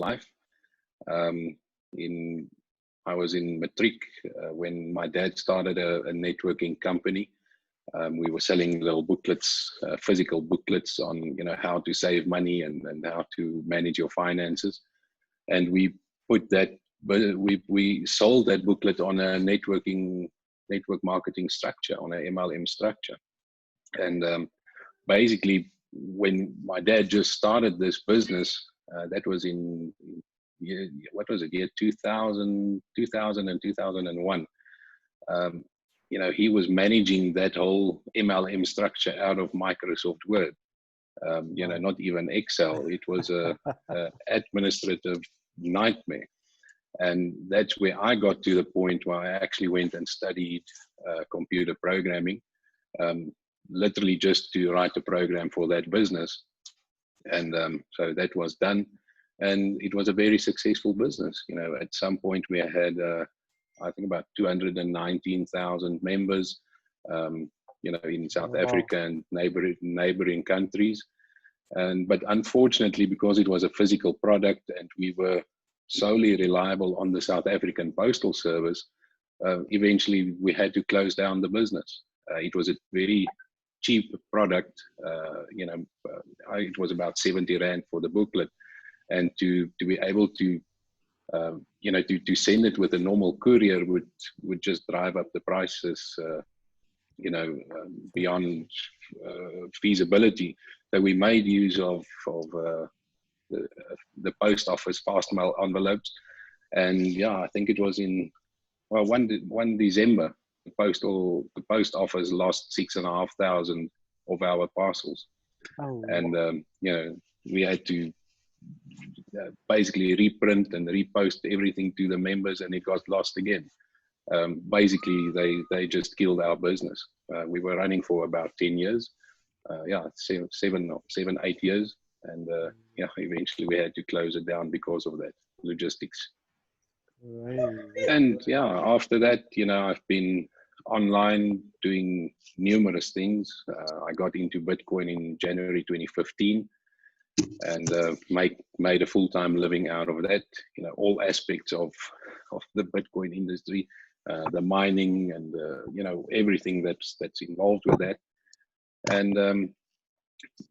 life. Um, in I was in matric when my dad started a networking company. We were selling little booklets, physical booklets on how to save money and how to manage your finances. And we put that, but we sold that booklet on a network marketing structure, on a MLM structure. And basically, when my dad just started this business, that was in what was it, year 2000, 2000 and 2001. Um, he was managing that whole MLM structure out of Microsoft Word. Not even Excel. It was a administrative nightmare. And that's where I got to the point where I actually went and studied computer programming, literally just to write a program for that business. And so that was done. And it was a very successful business. At some point we had, I think, about 219,000 members, in South Africa and neighboring countries. But unfortunately, because it was a physical product and we were solely reliable on the South African Postal Service, eventually we had to close down the business. It was a very cheap product. It was about 70 Rand for the booklet. And to be able to, to send it with a normal courier would just drive up the prices, beyond feasibility. So we made use of the post office fast mail envelopes. And yeah, I think it was in, 1 December, the post office lost 6,500 of our parcels. And, we had to basically reprint and repost everything to the members, and it got lost again. Basically, they just killed our business. We were running for about 10 years. 8 years. And eventually we had to close it down because of that logistics. Right. And after that, I've been online doing numerous things. I got into Bitcoin in January 2015 and made a full-time living out of that. All aspects of the Bitcoin industry, the mining and everything that's involved with that. And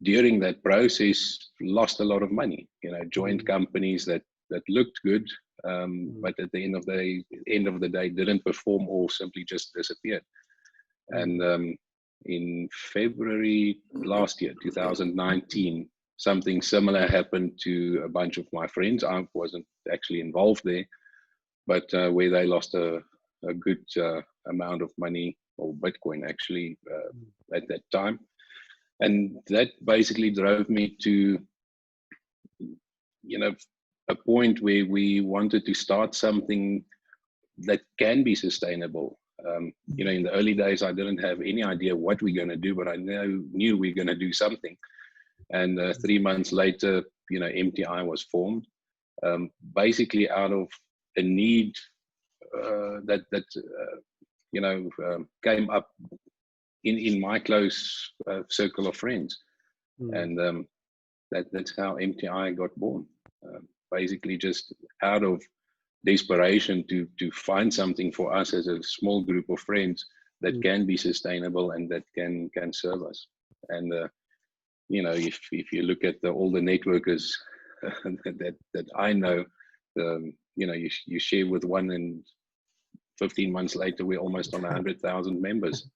during that process, lost a lot of money. Joined companies that looked good, but at the end of the day didn't perform or simply just disappeared. And in February last year, 2019, something similar happened to a bunch of my friends. I wasn't actually involved there, but where they lost a good amount of money, or Bitcoin actually, at that time. And that basically drove me to, a point where we wanted to start something that can be sustainable. In the early days, I didn't have any idea what we're going to do, but I knew we're going to do something. And 3 months later, MTI was formed, basically out of a need that came up in my close circle of friends. And that's how MTI got born. Basically just out of desperation to find something for us as a small group of friends that can be sustainable and that can serve us. And if you look at all the networkers that I know, you share with one, and 15 months later we're almost on 100,000 members.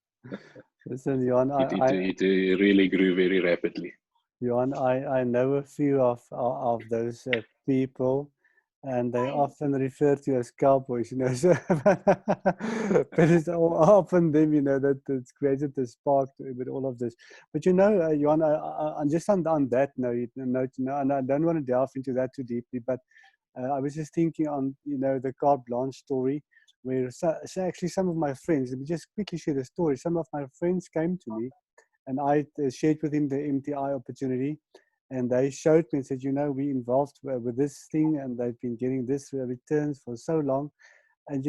Listen, Johan, it really grew very rapidly. Johan, I know a few of those people, and they often refer to you as cowboys, So, but it's often them, that's created the spark with all of this. But Johan, I'm just on that note, and I don't want to delve into that too deeply, but I was just thinking on, the carte blanche story, where actually some of my friends, let me just quickly share the story. Some of my friends came to me, and I shared with him the MTI opportunity, and they showed me and said, we involved with this thing, and they've been getting this returns for so long. And,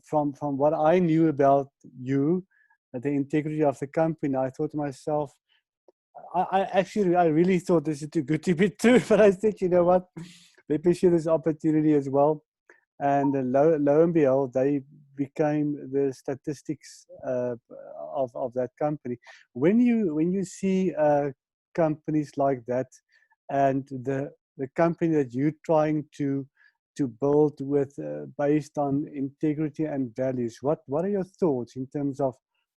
from what I knew about you, the integrity of the company, I thought to myself, I really thought this is too good to be true. But I said, you know what? they appreciate this opportunity as well. And lo and behold, they became the statistics of that company. When you see companies like that, and the company that you're trying to build with based on integrity and values, what are your thoughts in terms of,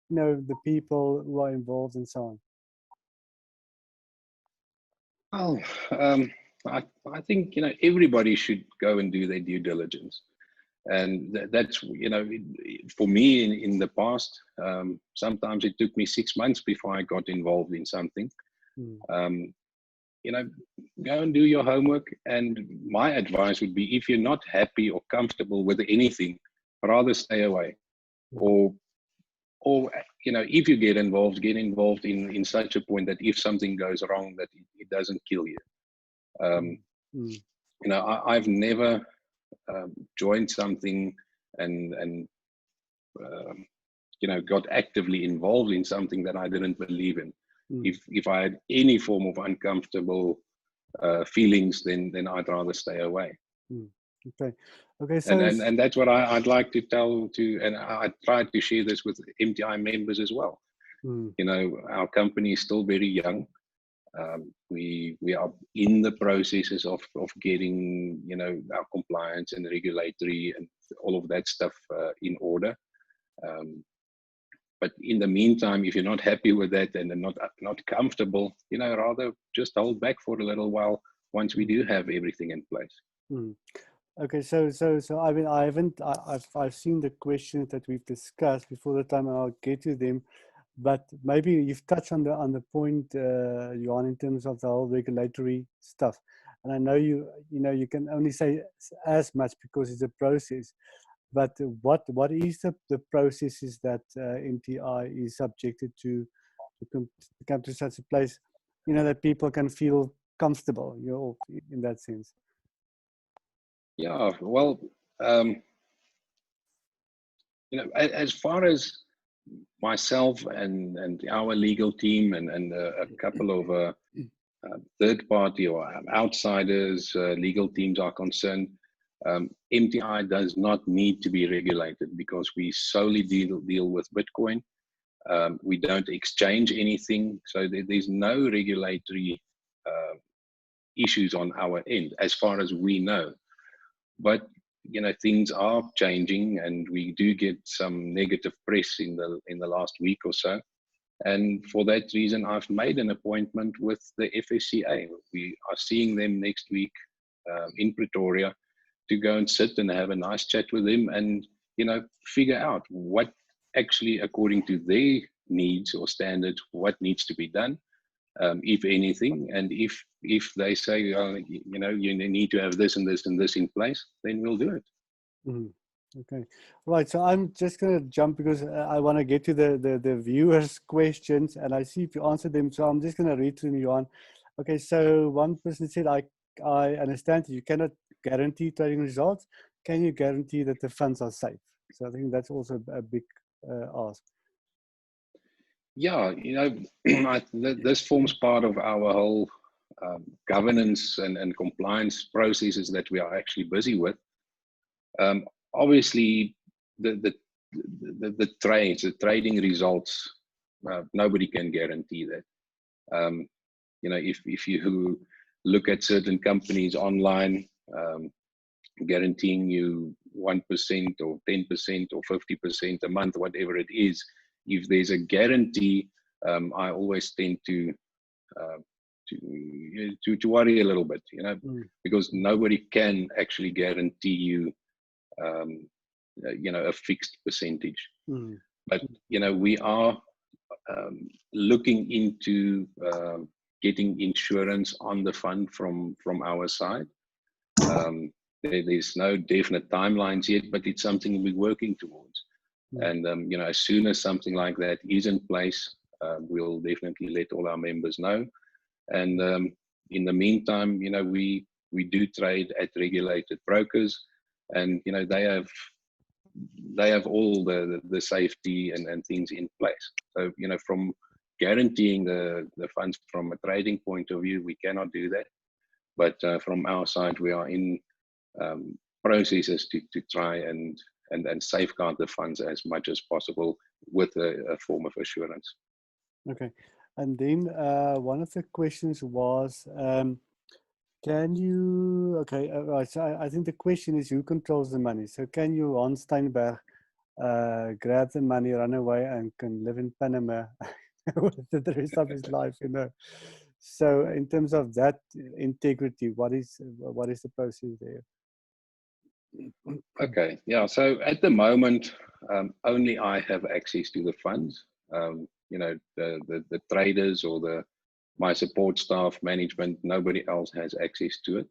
you know, the people who are involved and so on? Well, I think, you know, everybody should go and do their due diligence. And that's, you know, for me in the past, sometimes it took me 6 months before I got involved in something. Mm. You know, go and do your homework. And my advice would be, if you're not happy or comfortable with anything, rather stay away. Or you know, if you get involved in such a point that if something goes wrong, that it doesn't kill you. You know, I've never joined something and you know, got actively involved in something that I didn't believe in. If I had any form of uncomfortable feelings, then I'd rather stay away. Okay. So and that's what I'd like to tell to, and I try to share this with MTI members as well. You know, our company is still very young. We are in the processes of getting, you know, our compliance and regulatory and all of that stuff in order. But in the meantime, if you're not happy with that and not comfortable, you know, rather just hold back for a little while once we do have everything in place. Okay, so I mean, I've seen the questions that we've discussed before the time, and I'll get to them. But maybe you've touched on the point, Johan, in terms of the whole regulatory stuff. And I know you know, you can only say as much because it's a process. But what is the processes that MTI is subjected to come to such a place, you know, that people can feel comfortable, you know, in that sense? Yeah, well, you know, as far as myself and our legal team and a couple of third party or outsiders legal teams are concerned, MTI does not need to be regulated because we solely deal with Bitcoin. We don't exchange anything, so there's no regulatory issues on our end as far as we know. But you know, things are changing, and we do get some negative press in the last week or so. And for that reason, I've made an appointment with the FSCA. We are seeing them next week in Pretoria to go and sit and have a nice chat with them, and you know, figure out what actually, according to their needs or standards, what needs to be done, if anything. And if they say, you know, you need to have this and this and this in place, then we'll do it. Okay, right. So I'm just going to jump because I want to get to the viewers' questions, and I see if you answer them. So I'm just going to read to you on. Okay, so one person said, I understand that you cannot guarantee trading results. Can you guarantee that the funds are safe? So I think that's also a big ask. Yeah, you know, this forms part of our whole governance and compliance processes that we are actually busy with. Obviously, the trading results, nobody can guarantee that. You know, if you look at certain companies online, guaranteeing you 1% or 10% or 50% a month, whatever it is, if there's a guarantee, I always tend to worry a little bit, you know, because nobody can actually guarantee you, you know, a fixed percentage. But you know, we are looking into getting insurance on the fund from our side. There's no definite timelines yet, but it's something we're working towards. And you know, as soon as something like that is in place, we'll definitely let all our members know. And in the meantime, you know, we do trade at regulated brokers, and you know, they have all the safety and things in place. So you know, from guaranteeing the funds from a trading point of view, we cannot do that. But from our side, we are in processes to try and safeguard the funds as much as possible with a form of assurance. Okay. And then one of the questions was, can you, okay, right, so I think the question is who controls the money? So can you, Hans Steinberg, grab the money, run away, and can live in Panama with the rest of his life, you know? So in terms of that integrity, what is the process there? Okay, yeah. So at the moment, only I have access to the funds. You know, the traders or my support staff, management, nobody else has access to it.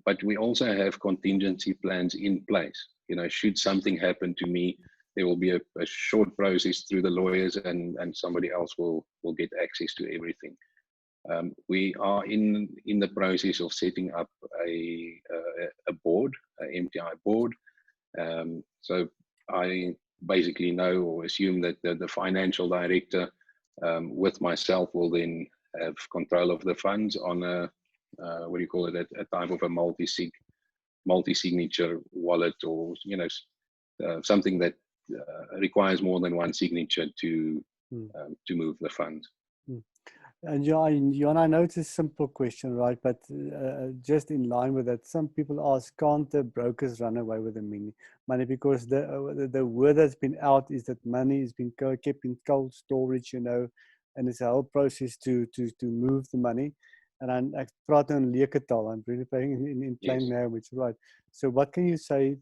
But we also have contingency plans in place. You know, should something happen to me, there will be a short process through the lawyers, and somebody else will get access to everything. We are in the process of setting up a board, an MTI board. So I basically know or assume that the financial director with myself will then have control of the funds on a what do you call it, a type of a multi-signature wallet, or you know, something that requires more than one signature to move the funds. And Jan, I know it's a simple question, right? But just in line with that, some people ask, can't the brokers run away with the money? Because the word that's been out is that money is being kept in cold storage, you know, and it's a whole process to move the money. And I praat in leketal, I'm really playing in plain language, right? So what can you say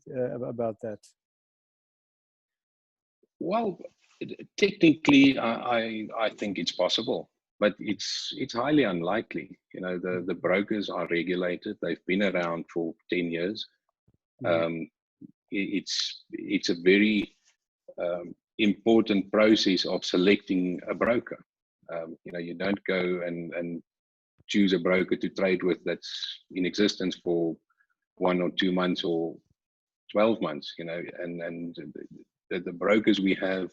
about that? Well, technically, I think it's possible, but it's highly unlikely. You know, the brokers are regulated. They've been around for 10 years. It's a very important process of selecting a broker. You know, you don't go and choose a broker to trade with that's in existence for 1 or 2 months or 12 months. You know, and the brokers we have,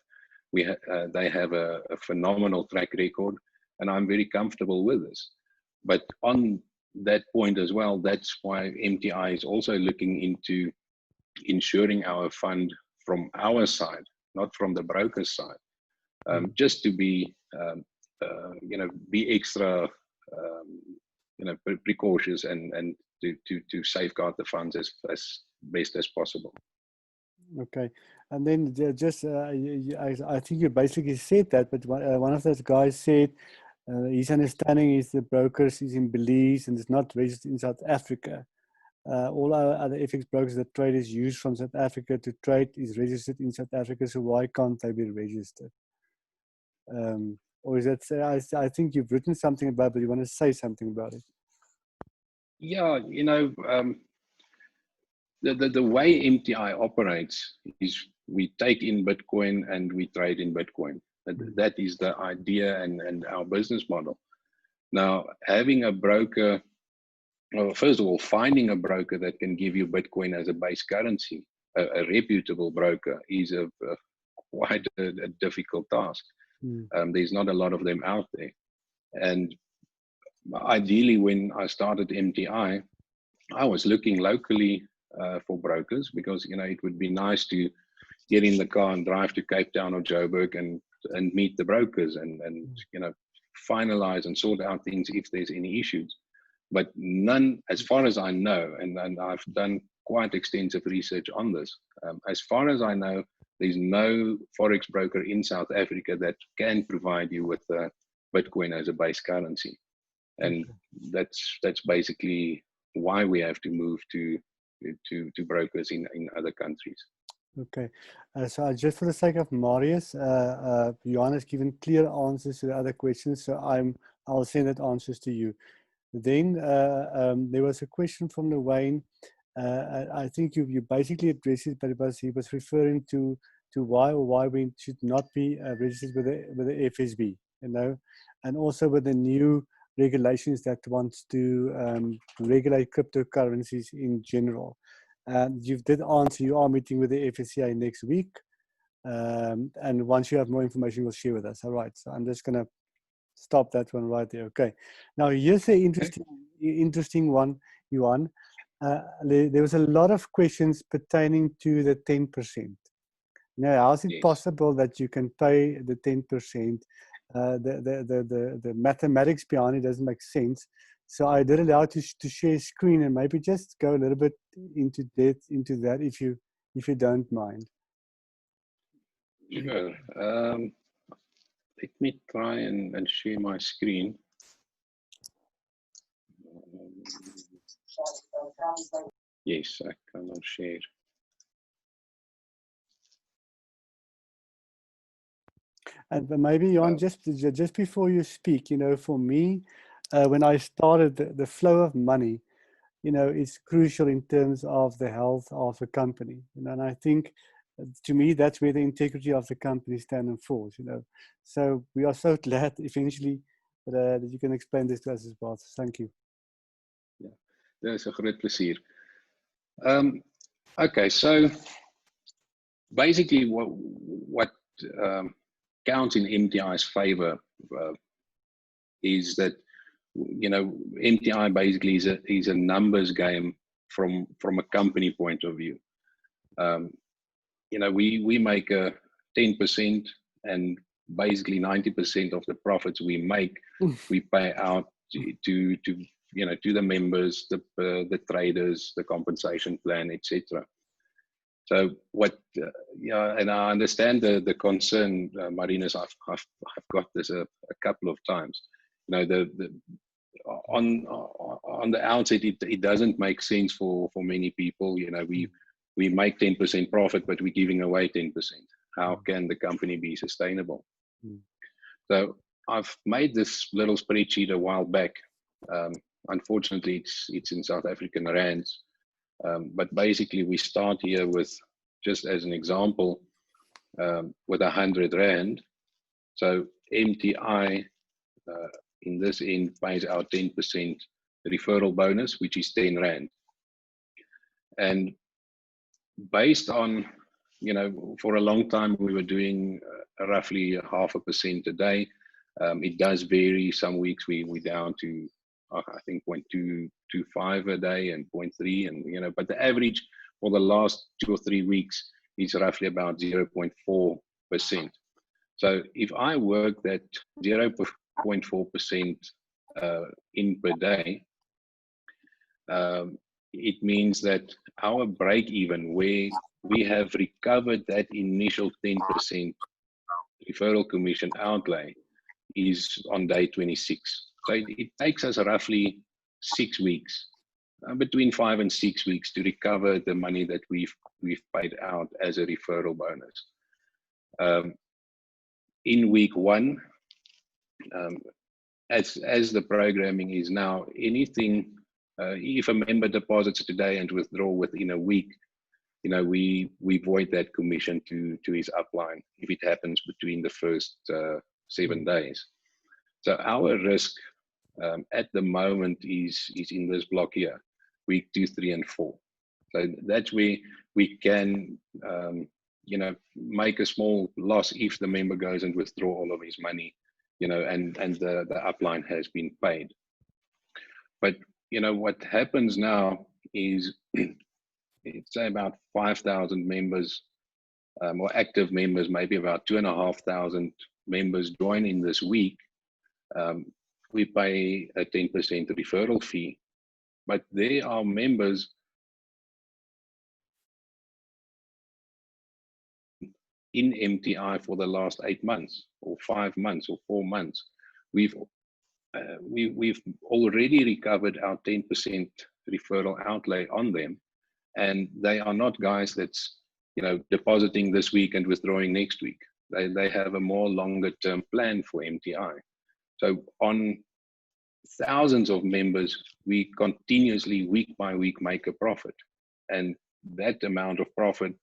they have a phenomenal track record, and I'm very comfortable with this. But on that point as well, that's why MTI is also looking into insuring our fund from our side, not from the broker's side, just to be, you know, be extra, you know, precautious and to safeguard the funds as best as possible. Okay, and then just I think you basically said that, but one of those guys said his understanding is the brokers is in Belize and is not registered in South Africa. All our other FX brokers that traders use from South Africa to trade is registered in South Africa, so why can't they be registered? Or is that, I think you've written something about it, but you want to say something about it? Yeah, you know, the way MTI operates is we take in Bitcoin and we trade in Bitcoin. That is the idea and our business model. Now, having a broker, well, first of all, finding a broker that can give you Bitcoin as a base currency, a reputable broker, is quite a difficult task. There's not a lot of them out there. And ideally, when I started MTI, I was looking locally for brokers, because you know, it would be nice to get in the car and drive to Cape Town or Joburg and meet the brokers and you know, finalize and sort out things if there's any issues. But none, as far as I know, and I've done quite extensive research on this, as far as I know, there's no forex broker in South Africa that can provide you with Bitcoin as a base currency, and that's basically why we have to move to brokers in other countries. Okay, so just for the sake of Marius, Johan has given clear answers to the other questions, so I'll send that answers to you. Then there was a question from Wayne. I think you basically addressed it, but he was referring to why we should not be registered with the FSB, you know, and also with the new regulations that wants to regulate cryptocurrencies in general. You did answer, you are meeting with the FSCA next week. And once you have more information, you'll share with us. All right, so I'm just going to stop that one right there. Okay. Now here's an Okay. interesting one, Yuan. There was a lot of questions pertaining to the 10%. Now, how is it Yes. possible that you can pay the 10%? The mathematics behind it doesn't make sense. So I did allow to share screen and maybe just go a little bit into depth into that if you don't mind. Sure. Let me try and share my screen. Yes, I cannot share. And maybe, Jan, just before you speak, you know, for me, when I started, the flow of money, you know, is crucial in terms of the health of a company. You know, and I think, to me, that's where the integrity of the company stands and falls. You know, so we are so glad eventually that you can explain this to us as well. So thank you. Yeah, that's a great plezier. Okay, so basically, what counts in MTI's favor is that, you know, MTI basically is a numbers game from a company point of view. You know, we make a 10%, and basically 90% of the profits we make, we pay out to you know, to the members, the traders, the compensation plan, etc. So what, yeah, and I understand the concern, Marinus. I've got this a couple of times. You know, on the outset, it doesn't make sense for many people. You know, we make 10% profit, but we're giving away 10%. How can the company be sustainable? So I've made this little spreadsheet a while back. Unfortunately, it's in South African rands. But basically, we start here with, just as an example, with 100 Rand. So MTI in this end pays out 10% referral bonus, which is 10 Rand. And based on, you know, for a long time, we were doing roughly 0.5% a day. It does vary. Some weeks we're down to, I think, 0.225 a day and 0.3, and, you know, but the average for the last 2 or 3 weeks is roughly about 0.4%. So if I work that 0.4% in per day, it means that our break even, where we have recovered that initial 10% referral commission outlay, is on day 26. So it takes us roughly 6 weeks, between 5 and 6 weeks, to recover the money that we've paid out as a referral bonus. In week 1, as the programming is now, anything, if a member deposits today and withdraw within a week, you know, we void that commission to his upline if it happens between the first 7 days. So our risk at the moment is in this block here, week 2, 3, and 4. So that's where we can, you know, make a small loss if the member goes and withdraw all of his money, you know, and the upline has been paid. But, you know, what happens now is, it's about 5,000 members, or active members, maybe about 2,500 members join in this week. We pay a 10% referral fee, but there are members in MTI for the last 8 months or 5 months or 4 months. We've already recovered our 10% referral outlay on them, and they are not guys that's, you know, depositing this week and withdrawing next week. They have a more longer term plan for MTI. So on thousands of members, we continuously, week by week, make a profit, and that amount of profit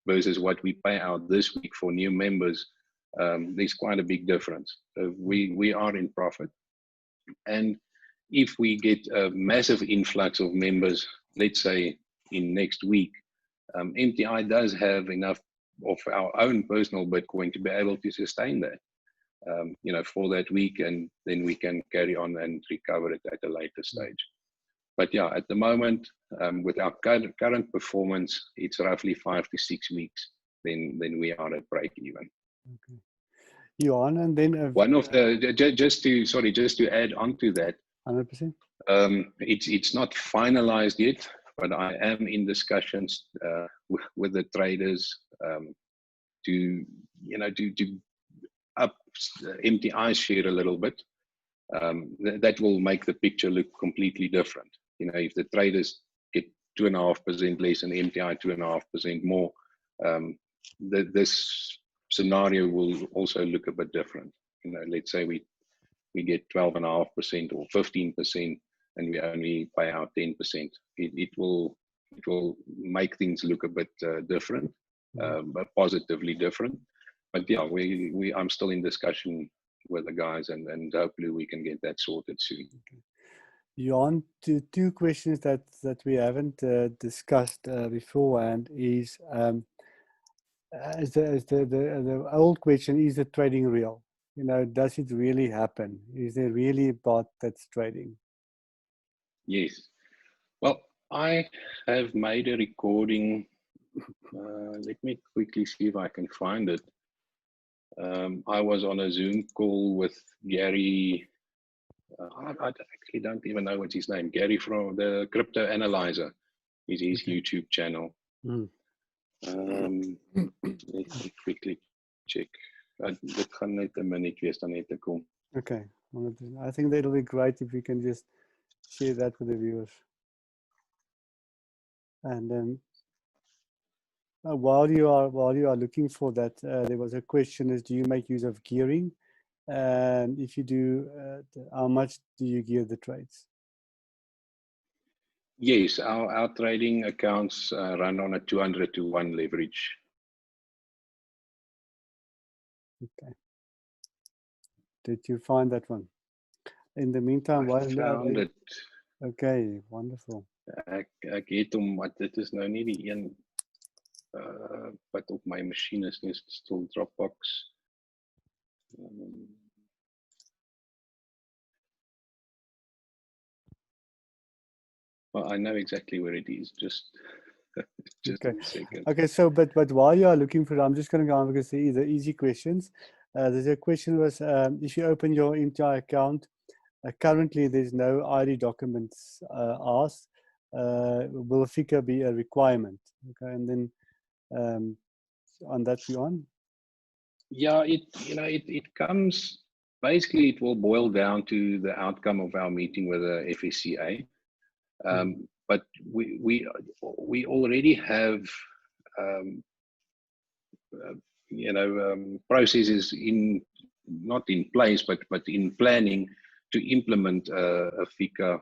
versus what we pay out this week for new members, there's quite a big difference. So we are in profit. And if we get a massive influx of members, let's say in next week, MTI does have enough of our own personal Bitcoin to be able to sustain that. for that week, and then we can carry on and recover it at a later stage. But yeah, at the moment, with our current performance, it's roughly 5 to 6 weeks. Then we are at break even. Okay. Johan, and then one of the just to add on to that, 100%. It's not finalized yet, but I am in discussions with the traders to up MTI share a little bit. That will make the picture look completely different. If the traders get 2.5% less and MTI 2.5% more, this scenario will also look a bit different. Let's say we get 12.5% or 15%, and we only pay out 10%. It will make things look a bit different, but positively different. But yeah, I'm still in discussion with the guys, and hopefully we can get that sorted soon. Okay. Johan, two questions that we haven't discussed beforehand is the old question: is the trading real? Does it really happen? Is there really a bot that's trading? Yes. Well, I have made a recording. Let me quickly see if I can find it. I was on a Zoom call with Gary. I actually don't even know what's his name. Gary from the Crypto Analyzer is his YouTube channel. Let me quickly check. Dit gaan net 'n minuut wees, dan net te kom. Okay. I think that'll be great if we can just share that with the viewers. And then while you are looking for that, there was a question: is do you make use of gearing? And if you do, how much do you gear the trades? Yes, our trading accounts run on a 200-to-1 leverage. Okay. Did you find that one? In the meantime, I found it. Okay, wonderful. Ek het hom, maar dit is nou nie die een wat op my masjien is nie, still Dropbox. Well, I know exactly where it is. Just okay. a second. Okay, so but while you are looking for it, I'm just going to go on because these are easy questions. There's a question was if you open your MTI account, currently there's no ID documents asked. Will FICA be a requirement? Okay, and then on that you on? Yeah, it comes. Basically, it will boil down to the outcome of our meeting with the FSCA. But we already have processes not in place, but in planning to implement a FICA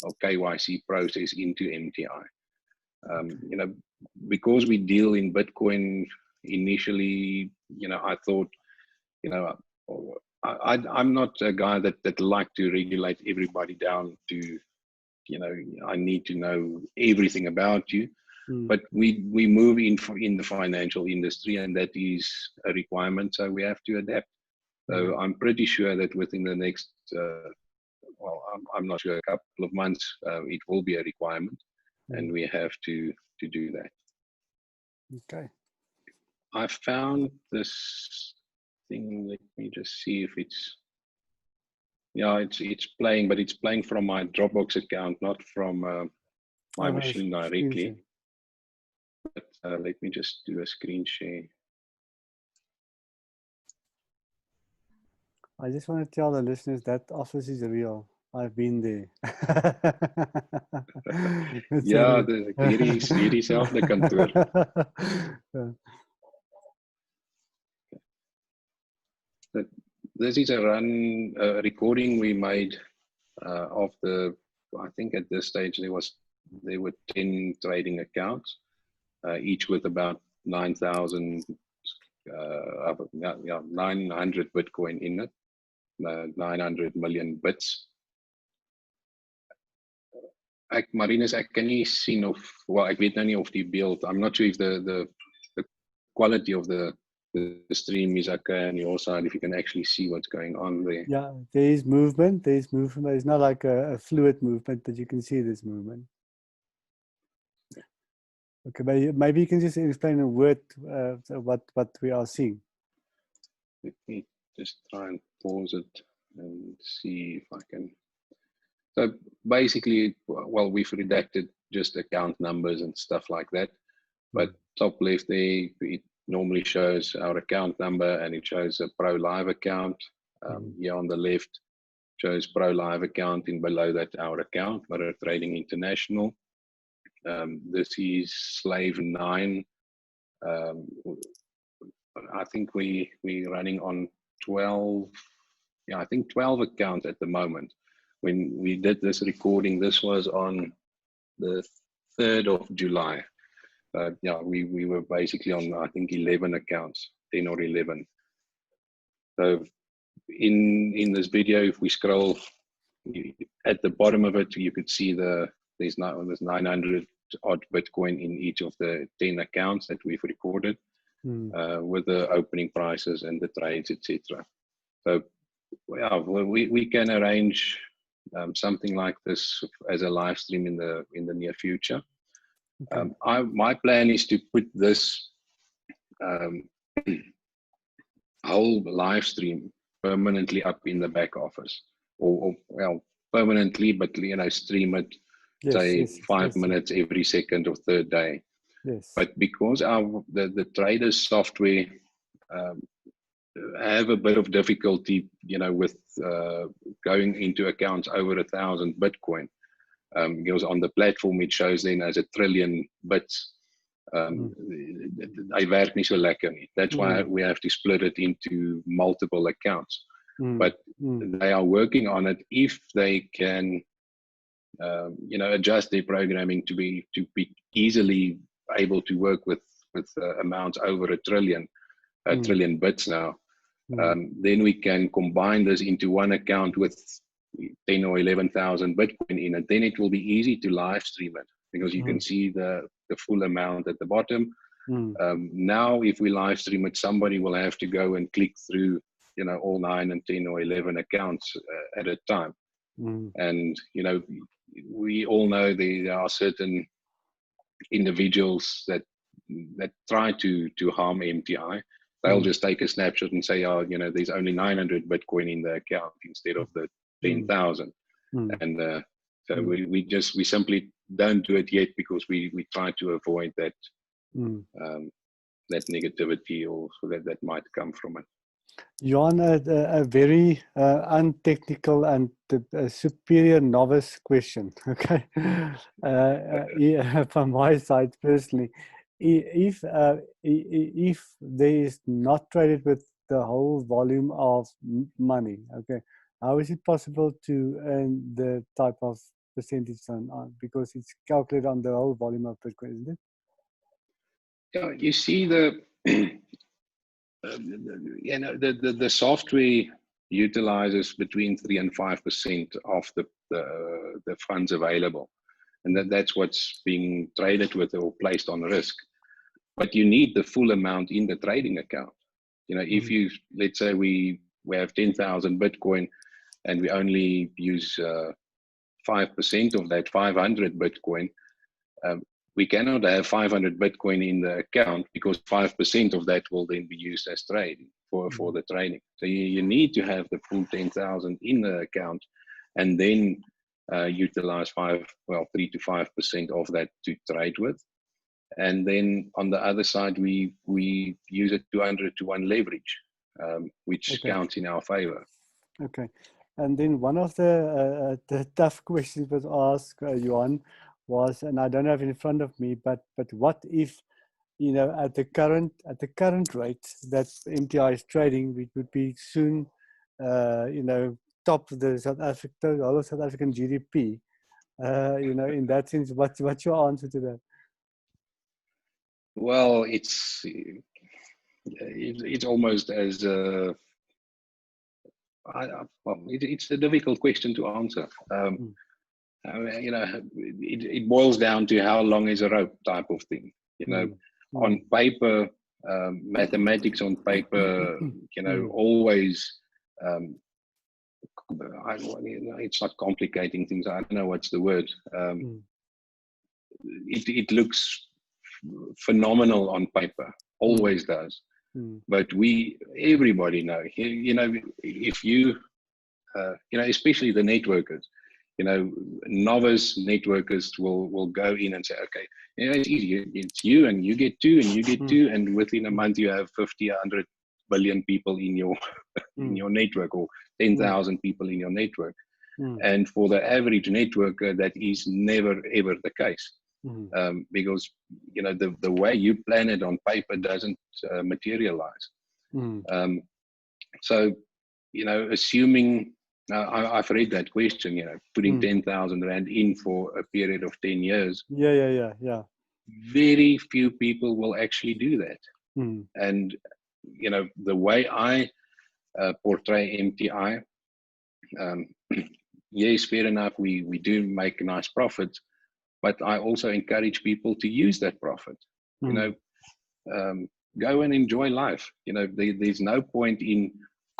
or KYC process into MTI. Because we deal in Bitcoin initially, I thought, I'm not a guy that like to regulate everybody down to, I need to know everything about you. But we move in the financial industry, and that is a requirement, so we have to adapt. So I'm pretty sure that within the next, I'm not sure, a couple of months, it will be a requirement, and we have to do that. Okay. I found this thing. Let me just see if it's. Yeah, it's playing, but it's playing from my Dropbox account, not from my machine directly. But let me just do a screen share. I just want to tell the listeners that office is real. I've been there. Ja, hierdie selfde kantoor. This is a recording we made of the. I think at this stage there were 10 trading accounts, each with about 9,000, 900 Bitcoin in it, 900 million bits. Marinus, ek kan nie sien of, well, ek weet nou nie of die beeld, I'm not sure if the quality of the the stream is okay on your side, if you can actually see what's going on there. Yeah, there is movement. There is movement. It's not like a fluid movement, but you can see this movement. Okay, maybe you can just explain in a word what we are seeing. Let me just try and pause it and see if I can. So basically, well, we've redacted just account numbers and stuff like that. But top left there, it normally shows our account number, and it shows a Pro Live account. Here on the left shows Pro Live account, and below that our account, Mirror Trading International. This is Slave 9. I think we're running on 12, yeah, I think 12 accounts at the moment. When we did this recording, this was on the 3rd of July. Yeah, we were basically on, I think, 11 accounts, 10 or 11. So in this video, if we scroll at the bottom of it, you could see there's 900 odd Bitcoin in each of the 10 accounts that we've recorded, with the opening prices and the trades, etc. So yeah, we can arrange something like this as a live stream in the near future. Okay. My plan is to put this whole live stream permanently up in the back office, or well, permanently, but stream it, say 5 minutes every second or third day. Yes. But because the traders software have a bit of difficulty, with going into accounts over 1,000 Bitcoin. Because on the platform it shows then as 1 trillion bits. Hy werk nie so lekker nie. That's why we have to split it into multiple accounts. But they are working on it. If they can, adjust their programming to be easily able to work with amounts over 1 trillion, trillion bits now, then we can combine this into one account with 10 or 11,000 Bitcoin in it. Then it will be easy to live stream it, because you can see the full amount at the bottom. Now, if we live stream it, somebody will have to go and click through, all 9 and 10 or 11 accounts at a time. And, we all know there are certain individuals that try to harm MTI. They'll just take a snapshot and say, oh, there's only 900 Bitcoin in the account instead of the 10,000. And so we simply don't do it yet, because we try to avoid that that negativity or that might come from it. Johan, a very untechnical and superior novice question. Okay, from my side personally, if there is not traded with the whole volume of money, okay, how is it possible to earn the type of percentage on, because it's calculated on the whole volume of Bitcoin, isn't it? Yeah, you see the software utilizes between 3 and 5% of the funds available, and that's what's being traded with or placed on risk. But you need the full amount in the trading account. If you, let's say we have 10,000 Bitcoin and we only use 5% of that 500 Bitcoin, we cannot have 500 Bitcoin in the account, because 5% of that will then be used as trading for the trading. So you need to have the full 10,000 in the account, and then utilize 3 to 5% of that to trade with. And then on the other side, we use a 200-to-1 leverage, which counts in our favor. Okay. And then one of the tough questions was asked, Johan, was, and I don't have it in front of me, but what if, at the current rate that MTI is trading, we would be soon, top of the South African GDP. In that sense, what's your answer to that? Well, it's almost as it's a difficult question to answer. It boils down to how long is a rope type of thing. On paper, mathematics on paper, you know, always, it's not complicating things. I don't know what's the word. It looks phenomenal on paper, always does. But everybody know, you know, if you, you know, especially the networkers, you know, novice networkers will go in and say, okay, you know, it's easy. It's you and you get two and you get two. And within a month you have 50, 100 billion people in your, in your network, or 10,000 people in your network. And for the average networker, that is never, ever the case. Because, you know, the way you plan it on paper doesn't materialize. So, you know, assuming, I've read that question, you know, putting 10,000 Rand in for a period of 10 years. Yeah. Very few people will actually do that. And, you know, the way I portray MTI, yes, fair enough, we do make nice profits, but I also encourage people to use that profit. You know, go and enjoy life. You know, there's no point in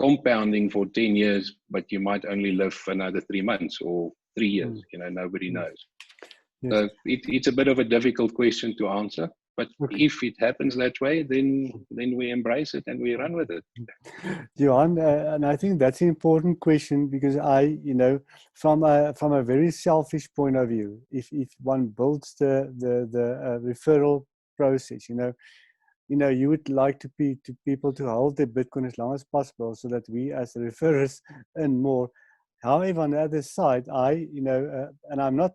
compounding for 10 years, but you might only live another 3 months or 3 years. You know, nobody knows. Yes. So it's a bit of a difficult question to answer, but if it happens that way, then we embrace it and we run with it. Johan, and I think that's an important question, because you know, from a very selfish point of view, if one builds the referral process, you know, you would like to people to hold their Bitcoin as long as possible, so that we as the referrers earn more. However, on the other side, you know, and I'm not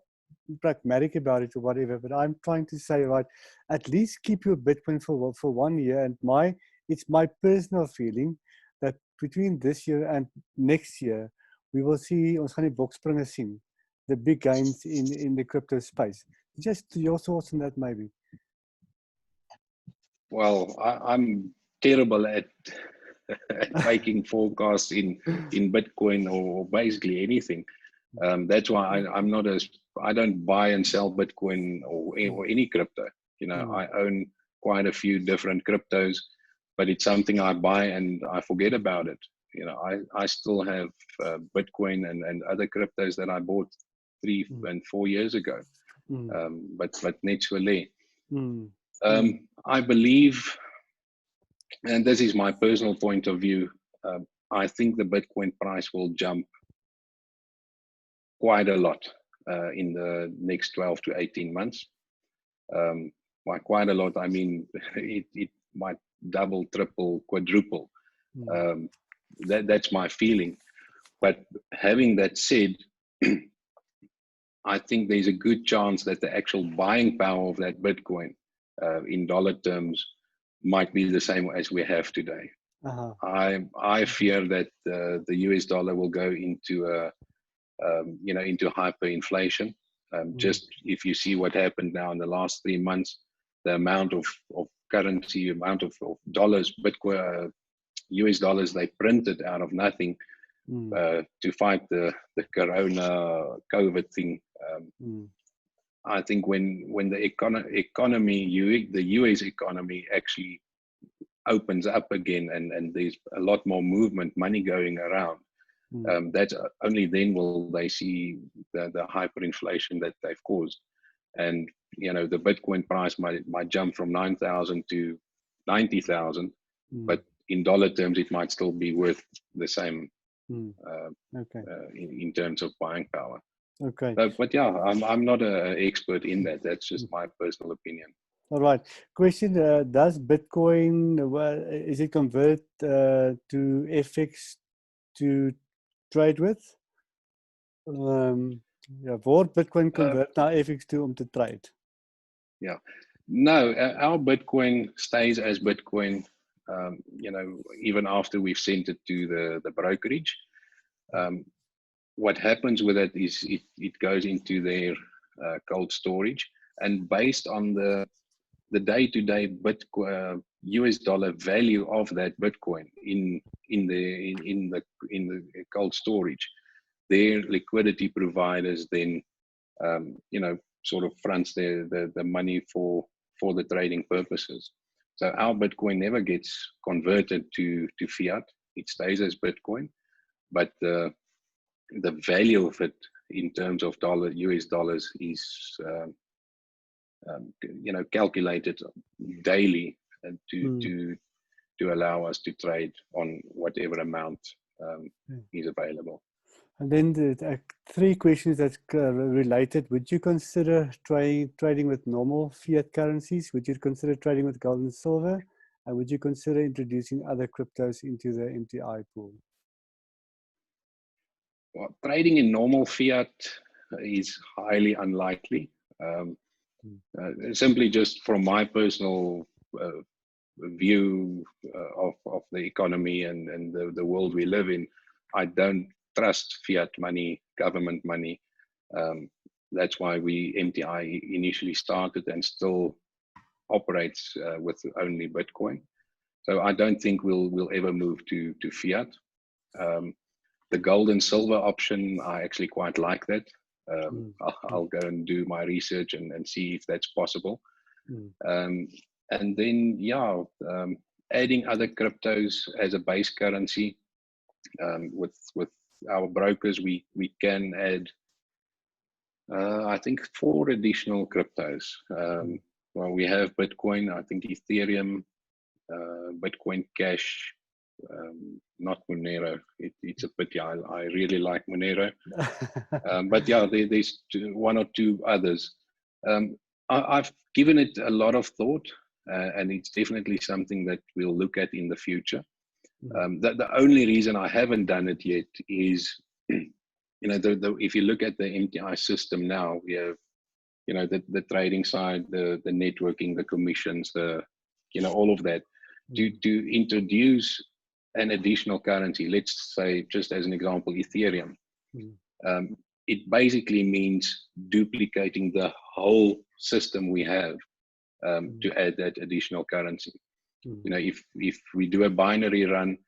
pragmatic about it or whatever, but I'm trying to say, right, at least keep your Bitcoin for 1 year. And it's my personal feeling that between this year and next year, we will see ons gaan die bokspringe sien, the big gains in the crypto space. Just your thoughts on that, maybe. Well, I'm terrible at making forecasts in Bitcoin or basically anything. That's why I don't buy and sell Bitcoin or any crypto. You know, I own quite a few different cryptos, but it's something I buy and I forget about it. You know, I still have Bitcoin and other cryptos that I bought 3 and 4 years ago. But net so lê. I believe, and this is my personal point of view, I think the Bitcoin price will jump quite a lot in the next 12 to 18 months. By quite a lot, I mean it might double, triple, quadruple. That's my feeling. But having that said, I think there's a good chance that the actual buying power of that Bitcoin in dollar terms might be the same as we have today. I fear that the US dollar will go into you know, into hyperinflation. Just if you see what happened now in the last 3 months, the amount of currency, amount of dollars, Bitcoin, US dollars they printed out of nothing to fight the Corona COVID thing. I think when the economy, the US economy actually opens up again and there's a lot more movement, money going around, that's only then will they see the hyperinflation that they've caused. And, you know, the Bitcoin price might jump from 9,000 to 90,000, but in dollar terms, it might still be worth the same in terms of buying power. Okay. But yeah, I'm not an expert in that. That's just my personal opinion. All right. Question, does Bitcoin, is it converted to FX to trade with? Ja, word Bitcoin convert na FX toe om te trade? Yeah. No, our Bitcoin stays as Bitcoin, you know, even after we've sent it to the brokerage. What happens with it is it goes into their cold storage, and based on the day-to-day Bitcoin US dollar value of that Bitcoin in the cold storage, their liquidity providers then you know, sort of fronts the money for the trading purposes. So our Bitcoin never gets converted to fiat. It stays as Bitcoin, but the value of it in terms of US dollars is calculated daily to allow us to trade on whatever amount is available. And then the three questions that's related. Would you consider trading with normal fiat currencies? Would you consider trading with gold and silver? And would you consider introducing other cryptos into the MTI pool? Well, trading in normal fiat is highly unlikely. Simply just from my personal view of the economy and the world we live in, I don't trust fiat money, government money. That's why MTI initially started and still operates with only Bitcoin. So I don't think we'll ever move to fiat. The gold and silver option, I actually quite like that. I'll go and do my research and see if that's possible. And then, adding other cryptos as a base currency. With our brokers, we can add, I think, 4 additional cryptos. Well, we have Bitcoin, I think Ethereum, Bitcoin Cash, not Monero. It's a pity. I really like Monero. But yeah, there's 1 or 2 others. I've given it a lot of thought, and it's definitely something that we'll look at in the future. The only reason I haven't done it yet is, if you look at the MTI system now, we have, the trading side, the networking, the commissions, all of that. To introduce an additional currency, let's say, just as an example, Ethereum, it basically means duplicating the whole system we have to add that additional currency. If we do a binary run,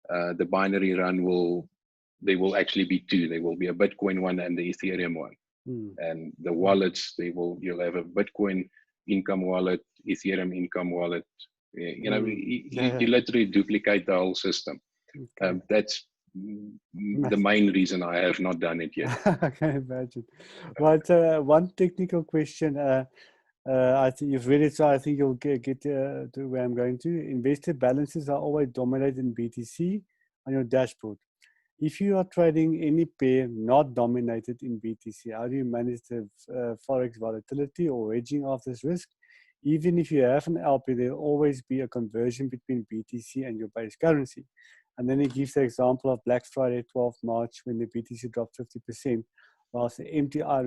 the binary run there will actually be 2. There will be a Bitcoin one and the Ethereum one. And the wallets, you'll have a Bitcoin income wallet, Ethereum income wallet. You literally duplicate the whole system. That's the main reason I have not done it yet. I can imagine. But one technical question. I think you've read it, so I think you'll get to where I'm going to. Investor balances are always dominated in BTC on your dashboard. If you are trading any pair not dominated in BTC, how do you manage the forex volatility or hedging of this risk? Even if you have an LP, there'll always be a conversion between BTC and your base currency. And then he gives the example of Black Friday, 12th March, when the BTC dropped 50%, whilst the MTI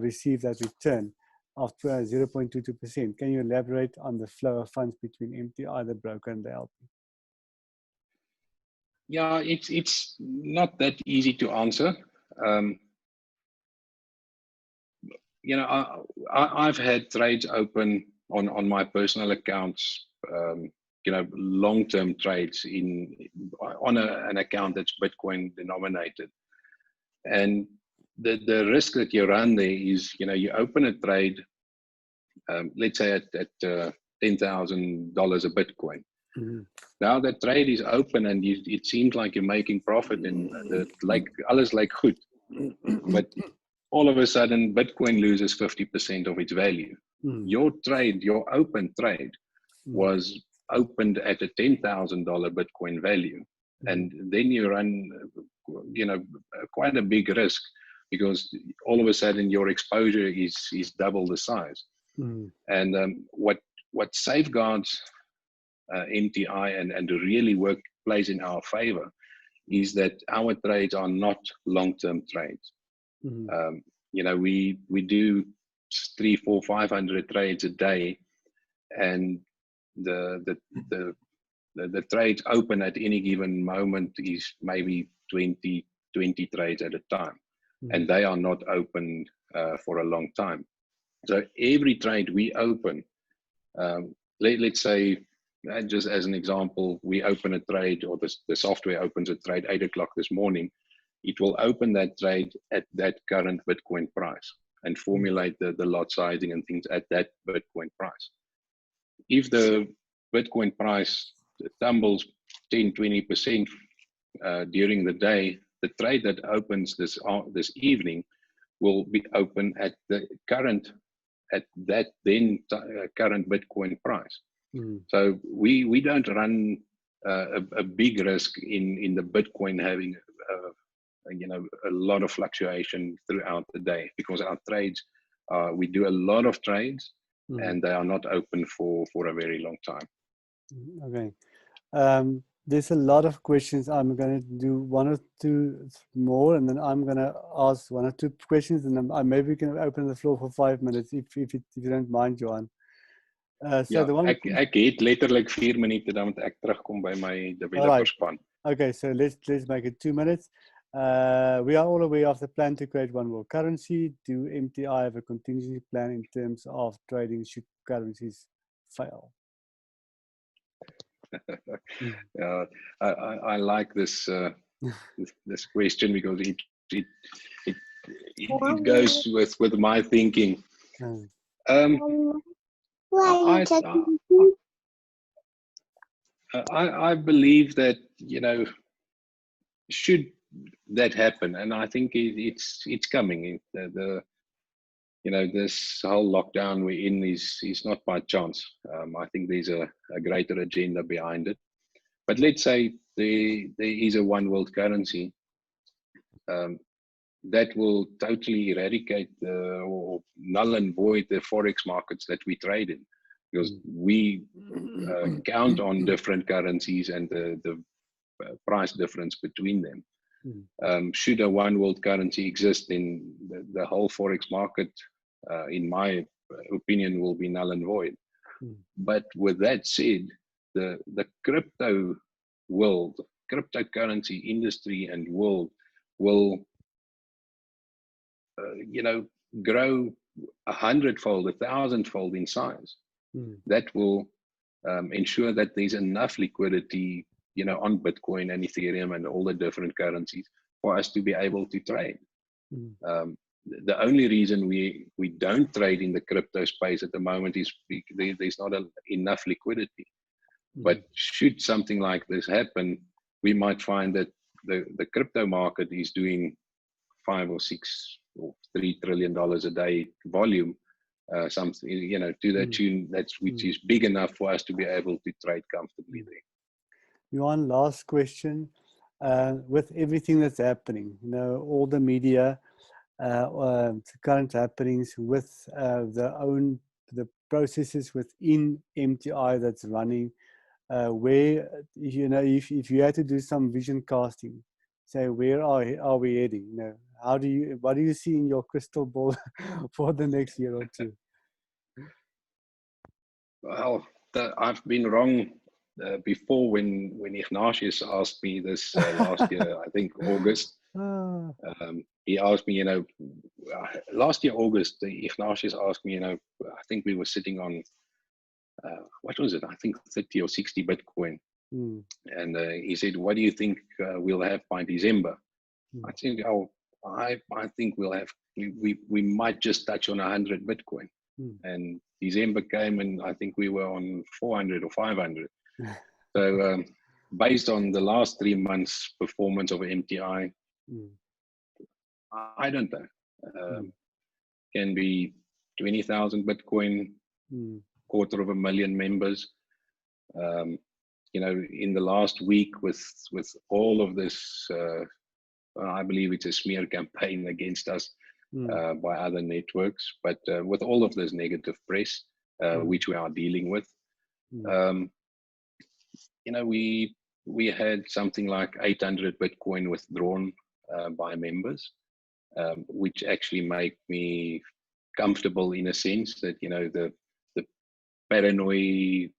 received that return of 0.22%. Can you elaborate on the flow of funds between MTI, the broker, and the LP? Yeah, it's not that easy to answer. I've had trades open on my personal accounts, long-term trades on an account that's Bitcoin denominated. And the risk that you run there is, you open a trade, let's say at $10,000 a Bitcoin. Now the trade is open and it seems like you're making profit and alles like goed. But all of a sudden Bitcoin loses 50% of its value. Your open trade was opened at a $10,000 Bitcoin value. And then you run, quite a big risk, because all of a sudden your exposure is double the size. And what safeguards MTI and really plays in our favor is that our trades are not long-term trades. We do 300, 400, 500 trades a day, and the trades open at any given moment is maybe 20 trades at a time, and they are not open for a long time. So every trade we open, let's say, just as an example, we open a trade, or the software opens a trade 8 o'clock this morning, it will open that trade at that current Bitcoin price and formulate the lot sizing and things at that Bitcoin price. if the Bitcoin price tumbles 10-20% during the day, the trade that opens this evening will be open at the current current Bitcoin price. So we don't run a big risk in the Bitcoin having a lot of fluctuation throughout the day, because our trades we do a lot of trades and they are not open for a very long time. Okay. There's a lot of questions. I'm going to do one or two more, and then I'm going to ask one or two questions, and then maybe we can open the floor for 5 minutes if you don't mind, Johan. So the one ek het letterlik 4 minute, dan moet ek terugkom by my developer span. Okay, so let's make it 2 minutes. We are all aware of the plan to create one world currency. Do MTI have a contingency plan in terms of trading should currencies fail? I like this this question, because it goes with my thinking. I believe that, should that happen, and I think it's coming. This whole lockdown we're in is not by chance. I think there's a greater agenda behind it. But let's say there is a one world currency that will totally eradicate or null and void the forex markets that we trade in, because we count on different currencies and the price difference between them. Should a one world currency exist, in the whole forex market, in my opinion, will be null and void. But with that said, the crypto world, cryptocurrency industry and world will grow 100-fold, 1,000-fold in size. That will ensure that there's enough liquidity, on Bitcoin and Ethereum and all the different currencies for us to be able to trade. The only reason we don't trade in the crypto space at the moment is there's not enough liquidity. But should something like this happen, we might find that the crypto market is doing 5 or 6 or $3 trillion a day volume, something, to that tune, which is big enough for us to be able to trade comfortably there. Johan, last question. With everything that's happening, all the media, current happenings with the processes within MTI that's running, where, if you had to do some vision casting, say, where are we heading? What do you see in your crystal ball for the next year or two? Well, I've been wrong before when Ignatius asked me this last year, I think August. He asked me, last year August, Ignatius asked me, I think we were sitting on, what was it? I think 30 or 60 Bitcoin. And he said, what do you think we'll have by December? I said, I think we'll have, we might just touch on 100 Bitcoin. And December came and I think we were on 400 or 500. So based on the last 3 months performance of MTI, I don't know. Can be 20,000 Bitcoin, 250,000 members. In the last week with all of this, I believe it's a smear campaign against us by other networks, but with all of this negative press, which we are dealing with, we had something like 800 Bitcoin withdrawn by members, which actually make me comfortable in a sense that, the paranoid,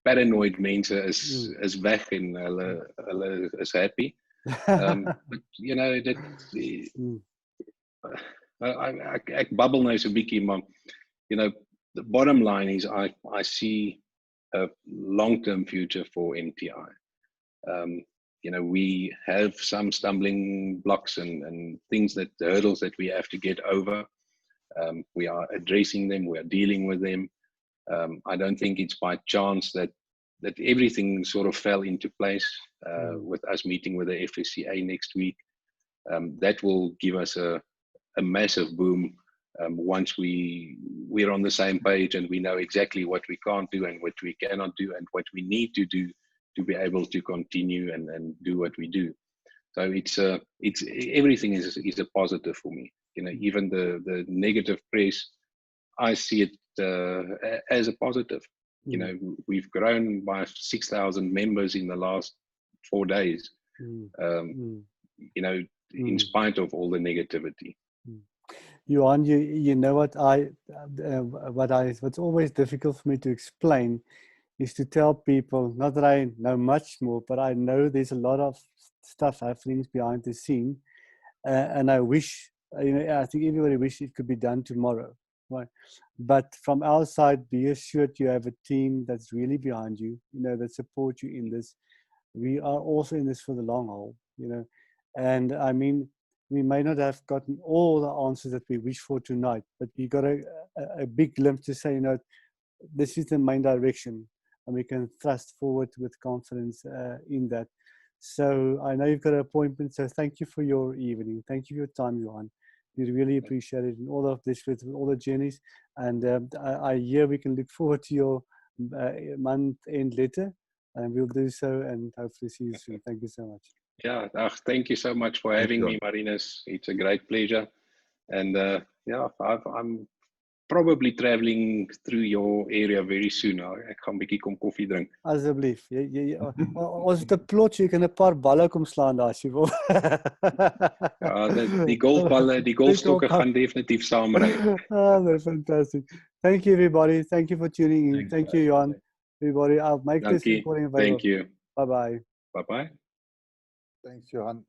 paranoid mense is weg en hulle is happy. But ek babbel nou so 'n bietjie, maar the bottom line is I see a long-term future for MTI. We have some stumbling blocks and things, hurdles that we have to get over. We are addressing them, we are dealing with them. I don't think it's by chance that everything sort of fell into place with us meeting with the FSCA next week. That will give us a massive boom once we're on the same page and we know exactly what we can't do and what we cannot do and what we need to do to be able to continue and do what we do. So it's everything is a positive for me. You know, even the negative press, I see it as a positive. You know, we've grown by 6,000 members in the last 4 days. You know, in spite of all the negativity. Johan, you know what what's always difficult for me to explain is to tell people, not that I know much more, but I know there's a lot of stuff happening behind the scene, and I wish, you know, I think everybody wishes it could be done tomorrow, right? But from our side, be assured you have a team that's really behind you, you know, that support you in this. We are also in this for the long haul, you know, and I mean, we may not have gotten all the answers that we wish for tonight, but we got a big glimpse to say, you know, this is the main direction, and we can thrust forward with confidence in that. So I know you've got an appointment, so thank you for your evening. Thank you for your time, Johan. We really appreciate it, and all of this with all the journeys. And I hear we can look forward to your month-end letter, and we'll do so, and hopefully see you soon. Thank you so much. Yeah, thank you so much for having me, Marinus. It's a great pleasure. And yeah, I'm probably traveling through your area very soon. Ek gaan bietjie kom koffie drink. Asseblief. Ons het 'n plotjie, jy kan 'n paar balle kom slaan daar as jy wil. Ja, die golfballe, die golfstokke gaan definitief saamry. That's fantastic. Thank you, everybody. Thank you for tuning in. Thank you, Johan. Everybody, I'll make this recording available. Thank you. Bye-bye. Bye-bye. Thanks, Johan.